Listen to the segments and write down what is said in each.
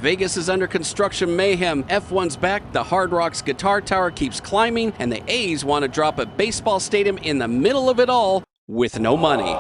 Vegas is under construction mayhem. F1's back, the Hard Rock's guitar tower keeps climbing, and the A's want to drop a baseball stadium in the middle of it all with no money.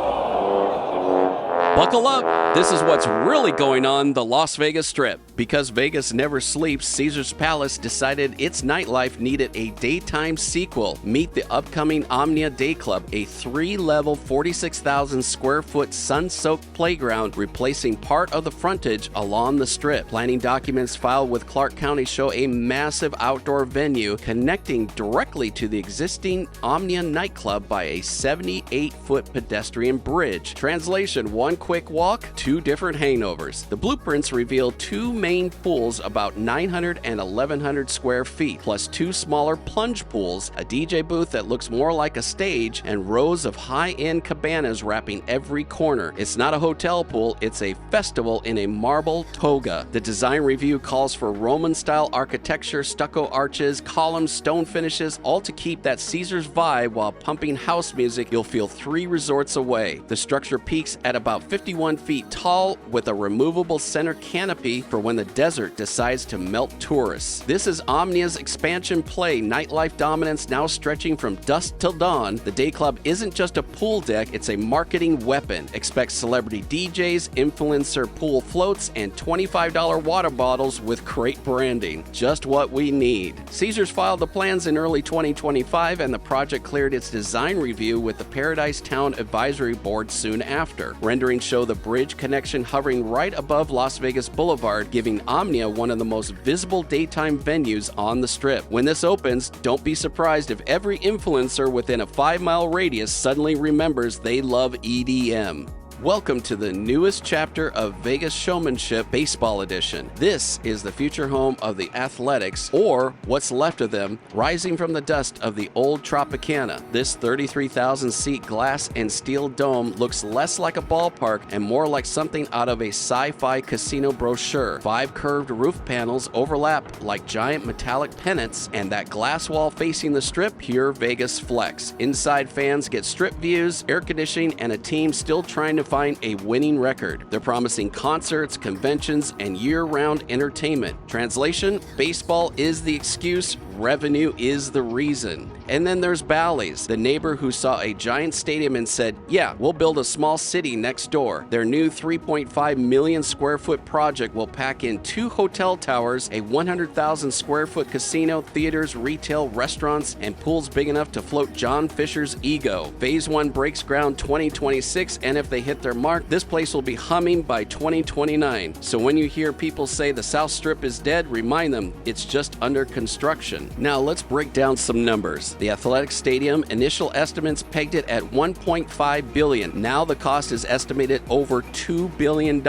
Buckle up! This is what's really going on the Las Vegas Strip. Because Vegas never sleeps, Caesars Palace decided its nightlife needed a daytime sequel. Meet the upcoming Omnia Day Club, a 3-level, 46,000 square foot sun-soaked playground replacing part of the frontage along the Strip. Planning documents filed with Clark County show a massive outdoor venue connecting directly to the existing Omnia nightclub by a 78-foot pedestrian bridge. Translation: one quick walk, 2 different hangovers. The blueprints reveal 2 main pools about 900 and 1,100 square feet, plus 2 smaller plunge pools, a DJ booth that looks more like a stage, and rows of high-end cabanas wrapping every corner. It's not a hotel pool, it's a festival in a marble toga. The design review calls for Roman-style architecture, stucco arches, columns, stone finishes, all to keep that Caesars vibe while pumping house music you'll feel 3 resorts away. The structure peaks at about 51 feet tall with a removable center canopy for when the desert decides to melt tourists. This is Omnia's expansion play, nightlife dominance now stretching from dusk till dawn. The day club isn't just a pool deck, it's a marketing weapon. Expect celebrity DJs, influencer pool floats, and $25 water bottles with crate branding. Just what we need. Caesars filed the plans in early 2025 and the project cleared its design review with the Paradise Town Advisory Board soon after. Renderings show the bridge connection hovering right above Las Vegas Boulevard, giving Omnia one of the most visible daytime venues on the Strip. When this opens, don't be surprised if every influencer within a 5-mile radius suddenly remembers they love EDM. Welcome to the newest chapter of Vegas Showmanship Baseball Edition. This is the future home of the Athletics, or what's left of them, rising from the dust of the old Tropicana. This 33,000-seat glass and steel dome looks less like a ballpark and more like something out of a sci-fi casino brochure. 5 curved roof panels overlap like giant metallic pennants, and that glass wall facing the Strip, pure Vegas flex. Inside, fans get strip views, air conditioning, and a team still trying to find a winning record. They're promising concerts, conventions, and year-round entertainment. Translation: baseball is the excuse, revenue is the reason. And then there's Bally's, the neighbor who saw a giant stadium and said, yeah, we'll build a small city next door. Their new 3.5 million square foot project will pack in 2 hotel towers, a 100,000 square foot casino, theaters, retail, restaurants, and pools big enough to float John Fisher's ego. Phase 1 breaks ground 2026, and if they hit their mark, this place will be humming by 2029. So when you hear people say the South Strip is dead, remind them it's just under construction. Now let's break down some numbers. The Athletic Stadium initial estimates pegged it at $1.5 billion. Now the cost is estimated over $2 billion,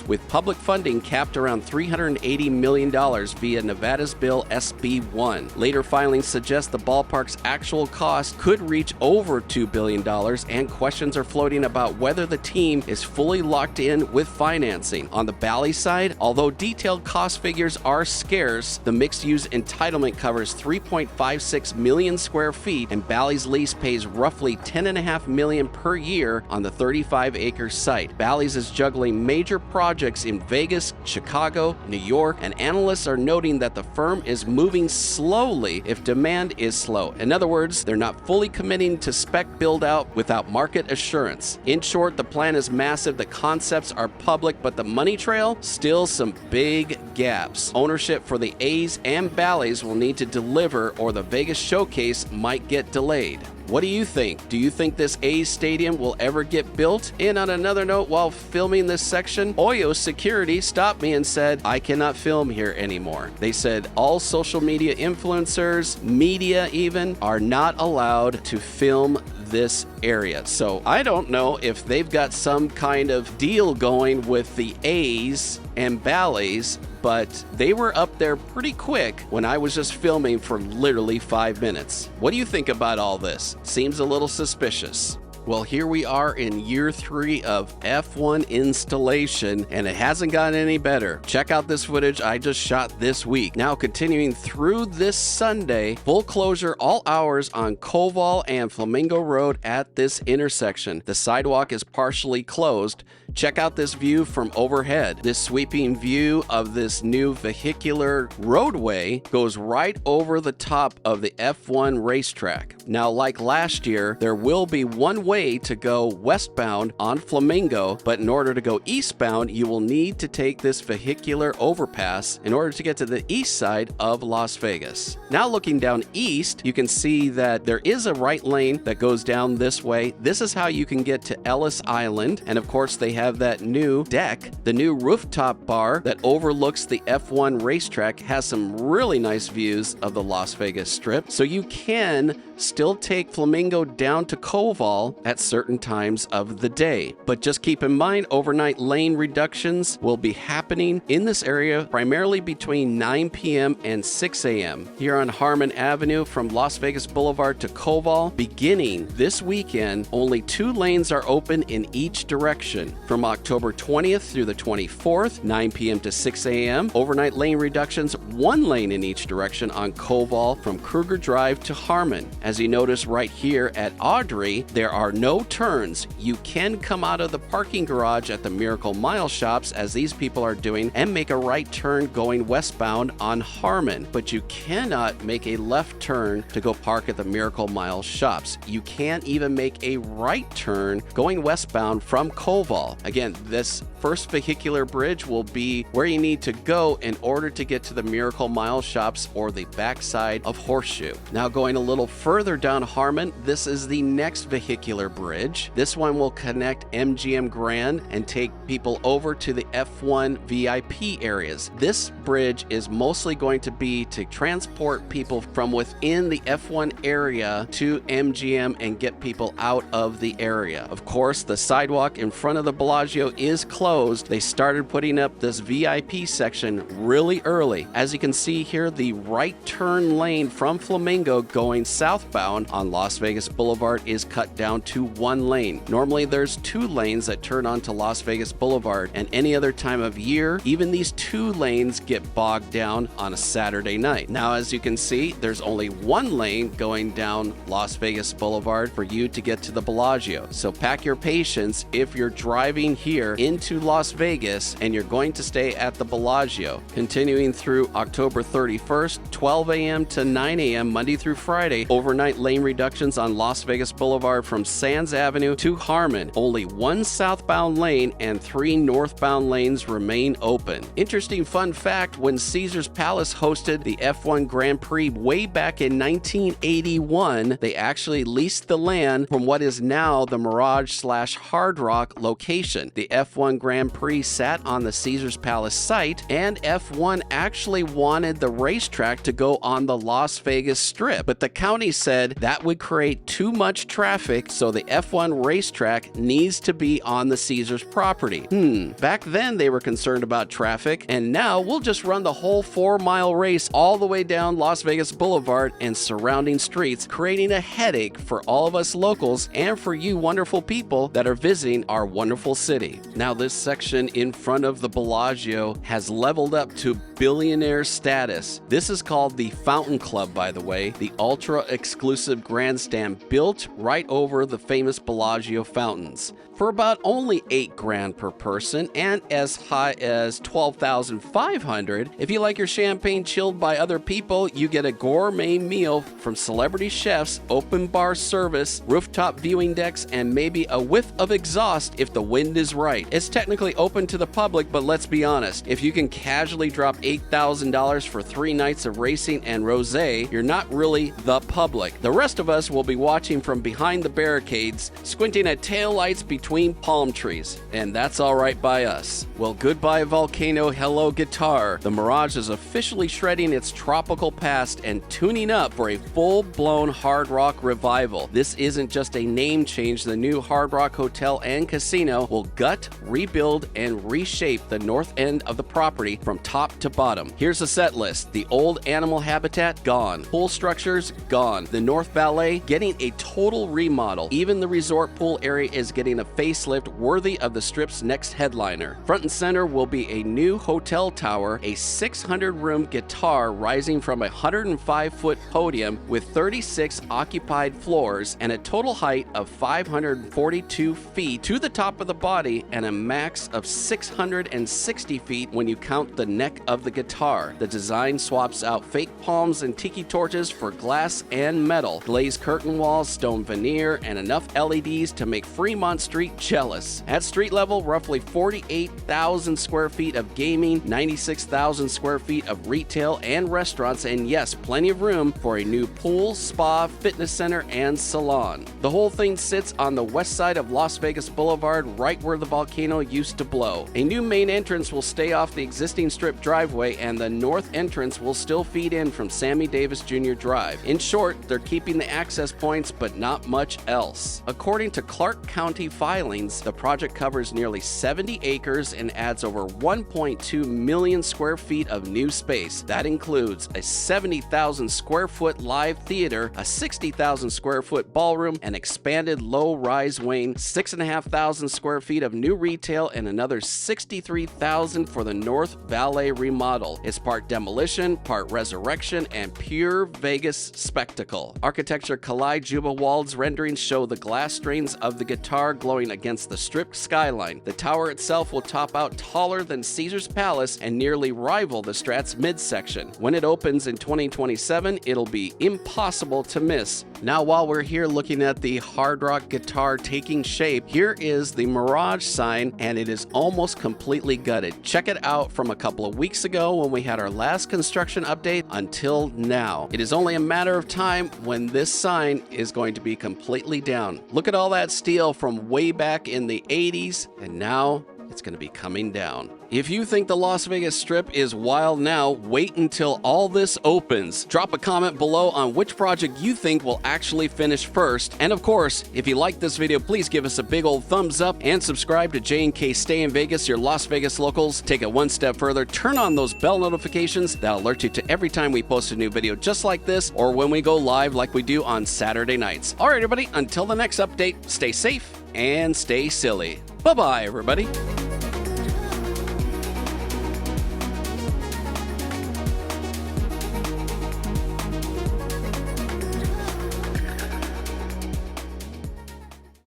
with public funding capped around $380 million via Nevada's Bill SB 1. Later filings suggest the ballpark's actual cost could reach over $2 billion, and questions are floating about whether the team is fully locked in with financing. On the Bally side, although detailed cost figures are scarce, the mixed-use entitlement covers 3.56 million square feet, and Bally's lease pays roughly $10.5 million per year on the 35-acre site. Bally's is juggling major projects in Vegas, Chicago, New York, and analysts are noting that the firm is moving slowly if demand is slow. In other words, they're not fully committing to spec build-out without market assurance. In short, the plan is massive, the concepts are public, but the money trail, still some big gaps. Ownership for the A's and Bally's will need to deliver, or the Vegas showcase might get delayed. What do you think? Do you think this A's stadium will ever get built? And on another note, while filming this section, Oyo Security stopped me and said, I cannot film here anymore. They said all social media influencers, media even, are not allowed to film this area. So I don't know if they've got some kind of deal going with the A's and Bally's, but they were up there pretty quick when I was just filming for literally 5 minutes. What do you think about all this? Seems a little suspicious. Well, here we are in year 3 of F1 installation, and it hasn't gotten any better. Check out this footage I just shot this week. Now, continuing through this Sunday, full closure all hours on Koval and Flamingo Road at this intersection. The sidewalk is partially closed. Check out this view from overhead. This sweeping view of this new vehicular roadway goes right over the top of the F1 racetrack. Now, like last year, there will be one way to go westbound on Flamingo, but in order to go eastbound, you will need to take this vehicular overpass in order to get to the east side of Las Vegas. Now, looking down east, you can see that there is a right lane that goes down this way. This is how you can get to Ellis Island, and of course, they have that new deck. The new rooftop bar that overlooks the F1 racetrack has some really nice views of the Las Vegas Strip, so you can still take Flamingo down to Koval at certain times of the day. But just keep in mind, overnight lane reductions will be happening in this area primarily between 9 p.m. and 6 a.m. Here on Harmon Avenue from Las Vegas Boulevard to Koval, beginning this weekend, only 2 lanes are open in each direction. From October 20th through the 24th, 9 p.m. to 6 a.m., overnight lane reductions, 1 lane in each direction on Koval from Kruger Drive to Harmon. As you notice right here at Audrey, there are no turns. You can come out of the parking garage at the Miracle Mile shops, as these people are doing, and make a right turn going westbound on Harmon, but you cannot make a left turn to go park at the Miracle Mile shops. You can't even make a right turn going westbound from Koval. Again, this first vehicular bridge will be where you need to go in order to get to the Miracle Mile shops or the backside of Horseshoe. Now, going a little further down Harmon, this is the next vehicular bridge. This one will connect MGM Grand and take people over to the F1 VIP areas. This bridge is mostly going to be to transport people from within the F1 area to MGM and get people out of the area. Of course, the sidewalk in front of the Bellagio is closed. They started putting up this VIP section really early. As you can see here, the right turn lane from Flamingo going southbound on Las Vegas Boulevard is cut down to 1 lane. Normally there's 2 lanes that turn onto Las Vegas Boulevard, and any other time of year, even these 2 lanes get bogged down on a Saturday night. Now, as you can see, there's only 1 lane going down Las Vegas Boulevard for you to get to the Bellagio. So pack your patience if you're driving here into Las Vegas and you're going to stay at the Bellagio. Continuing through October 31st, 12 a.m. to 9 a.m. Monday through Friday, overnight lane reductions on Las Vegas Boulevard from Sands Avenue to Harmon. Only 1 southbound lane and 3 northbound lanes remain open. Interesting fun fact, when Caesars Palace hosted the F1 Grand Prix way back in 1981, they actually leased the land from what is now the Mirage/Hard Rock location. The F1 Grand Prix sat on the Caesars Palace site, and F1 actually wanted the racetrack to go on the Las Vegas Strip, but the county said that would create too much traffic, so the F1 racetrack needs to be on the Caesars property. Back then they were concerned about traffic, and now we'll just run the whole 4-mile race all the way down Las Vegas Boulevard and surrounding streets, creating a headache for all of us locals and for you wonderful people that are visiting our wonderful city. Now, this section in front of the Bellagio has leveled up to billionaire status. This is called the Fountain Club, by the way, the ultra-exclusive grandstand built right over the famous Bellagio fountains. For about only $8,000 per person and as high as $12,500. If you like your champagne chilled by other people, you get a gourmet meal from celebrity chefs, open bar service, rooftop viewing decks, and maybe a whiff of exhaust if the wind is right. It's technically open to the public, but let's be honest, if you can casually drop $8,000 for 3 nights of racing and rosé, you're not really the public. The rest of us will be watching from behind the barricades, squinting at taillights between palm trees, and that's all right by us. Well, goodbye Volcano, hello guitar. The Mirage is officially shredding its tropical past and tuning up for a full-blown Hard Rock revival. This isn't just a name change. The new Hard Rock Hotel and Casino will gut, rebuild, rebuild and reshape the north end of the property from top to bottom. Here's a set list. The old animal habitat, gone. Pool structures, gone. The North Valley, getting a total remodel. Even the resort pool area is getting a facelift worthy of the Strip's next headliner. Front and center will be a new hotel tower, a 600-room guitar rising from a 105-foot podium with 36 occupied floors and a total height of 542 feet to the top of the body and a max of 660 feet when you count the neck of the guitar. The design swaps out fake palms and tiki torches for glass and metal, glazed curtain walls, stone veneer, and enough LEDs to make Fremont Street jealous. At street level, roughly 48,000 square feet of gaming, 96,000 square feet of retail and restaurants, and yes, plenty of room for a new pool, spa, fitness center, and salon. The whole thing sits on the west side of Las Vegas Boulevard, right where the volcano used to blow. A new main entrance will stay off the existing Strip driveway, and the north entrance will still feed in from Sammy Davis Jr. Drive. In short, they're keeping the access points, but not much else. According to Clark County filings, the project covers nearly 70 acres and adds over 1.2 million square feet of new space. That includes a 70,000 square foot live theater, a 60,000 square foot ballroom, an expanded low-rise wing, 6,500 square feet of new retail, and another 63,000 for the North Valley remodel. It's part demolition, part resurrection, and pure Vegas spectacle. Architecture Kalai Juba Wald's renderings show the glass strains of the guitar glowing against the Strip skyline. The tower itself will top out taller than Caesar's Palace and nearly rival the Strat's midsection. When it opens in 2027, it'll be impossible to miss. Now, while we're here looking at the Hard Rock guitar taking shape, here is the Mirage sign, and it is almost completely gutted. Check it out from a couple of weeks ago when we had our last construction update until now. It is only a matter of time when this sign is going to be completely down. Look at all that steel from way back in the 80s, and now it's going to be coming down. If you think the Las Vegas Strip is wild now, wait until all this opens. Drop a comment below on which project you think will actually finish first. And of course, if you like this video, please give us a big old thumbs up and subscribe to J&K Stay in Vegas, your Las Vegas locals. Take it one step further, turn on those bell notifications that alert you to every time we post a new video just like this or when we go live like we do on Saturday nights. All right, everybody, until the next update, stay safe and stay silly. Bye-bye, everybody.